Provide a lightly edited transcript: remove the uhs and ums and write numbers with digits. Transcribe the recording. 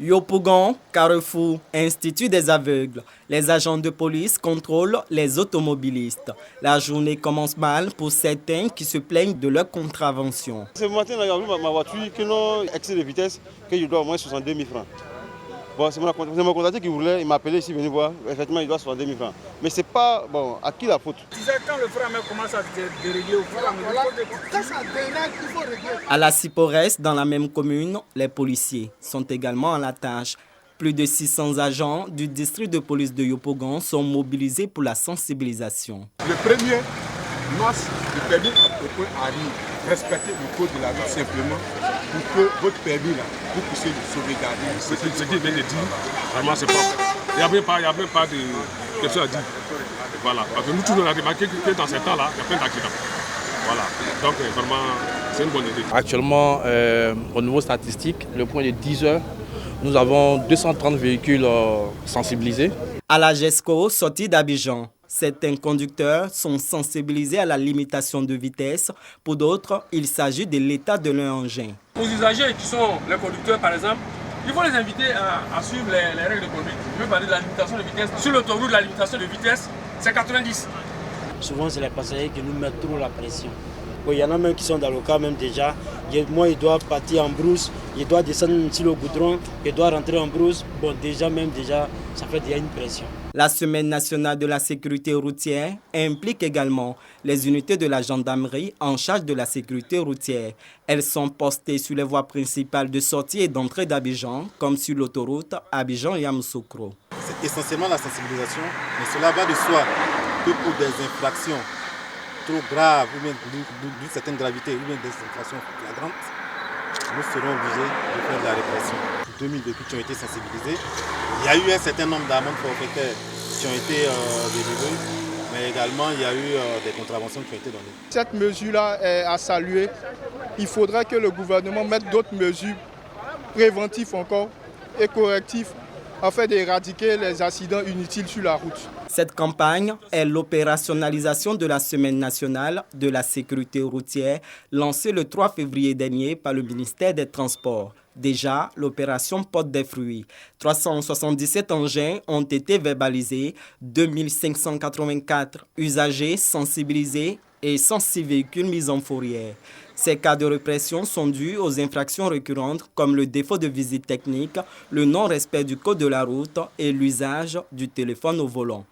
Yopougon, Carrefour, Institut des aveugles. Les agents de police contrôlent les automobilistes. La journée commence mal pour certains qui se plaignent de leur contravention. Ce matin, j'ai vu ma voiture qui n'a excès de vitesse, que je dois au moins 62 000 francs. Bon, c'est mon contact qui voulait, il m'a appelé ici, venu voir. Effectivement, il doit 62 000 francs. Mais c'est pas, bon, à qui la faute? Tu sais, quand le frein commence à dérégler au fur et à mesure, À la Ciporès, dans la même commune, les policiers sont également à la tâche. Plus de 600 agents du district de police de Yopougon sont mobilisés pour la sensibilisation. Le premier masse de permis au point arrive. Respectez le code de la route simplement pour que votre permis là, vous puissiez le sauvegarder. Ce qu'il vient de dire, vraiment c'est pas. Il n'y a même pas de quelque chose à dire. Voilà. Parce que nous tous on a remarqué que dans ces temps-là, il y a plein d'accidents. Voilà. Donc vraiment, c'est une bonne idée. Actuellement, au niveau statistique, le point de 10 heures, nous avons 230 véhicules sensibilisés. À la GESCO, sortie d'Abidjan, certains conducteurs sont sensibilisés à la limitation de vitesse. Pour d'autres, il s'agit de l'état de leur engin. aux usagers qui sont les conducteurs par exemple, il faut les inviter à suivre les règles de conduite. Je veux parler de la limitation de vitesse. Sur l'autoroute, la limitation de vitesse, c'est 90. Souvent, c'est les passagers qui nous mettent trop la pression. Il y en a même qui sont dans le cas même déjà. Moi, il doit partir en brousse, il doit descendre sur le goudron, il doit rentrer en brousse. Bon, déjà, ça fait déjà une pression. La Semaine nationale de la sécurité routière implique également les unités de la gendarmerie en charge de la sécurité routière. Elles sont postées sur les voies principales de sortie et d'entrée d'Abidjan, comme sur l'autoroute Abidjan-Yamoussoukro. C'est essentiellement la sensibilisation, mais cela va de soi que pour des infractions trop graves ou bien d'une certaine gravité ou bien des infractions flagrantes, nous serons obligés de faire de la répression. 2000 véhicules qui ont été sensibilisés. Il y a eu un certain nombre d'amendes forfaitaires qui ont été délivrées, mais également il y a eu des contraventions qui ont été données. Cette mesure-là est à saluer. Il faudra que le gouvernement mette d'autres mesures préventives encore et correctives afin d'éradiquer les accidents inutiles sur la route. Cette campagne est l'opérationnalisation de la Semaine nationale de la sécurité routière lancée le 3 février dernier par le ministère des Transports. Déjà, l'opération porte des fruits. 377 engins ont été verbalisés, 2584 usagers sensibilisés et 106 véhicules mis en fourrière. Ces cas de répression sont dus aux infractions récurrentes comme le défaut de visite technique, le non-respect du code de la route et l'usage du téléphone au volant.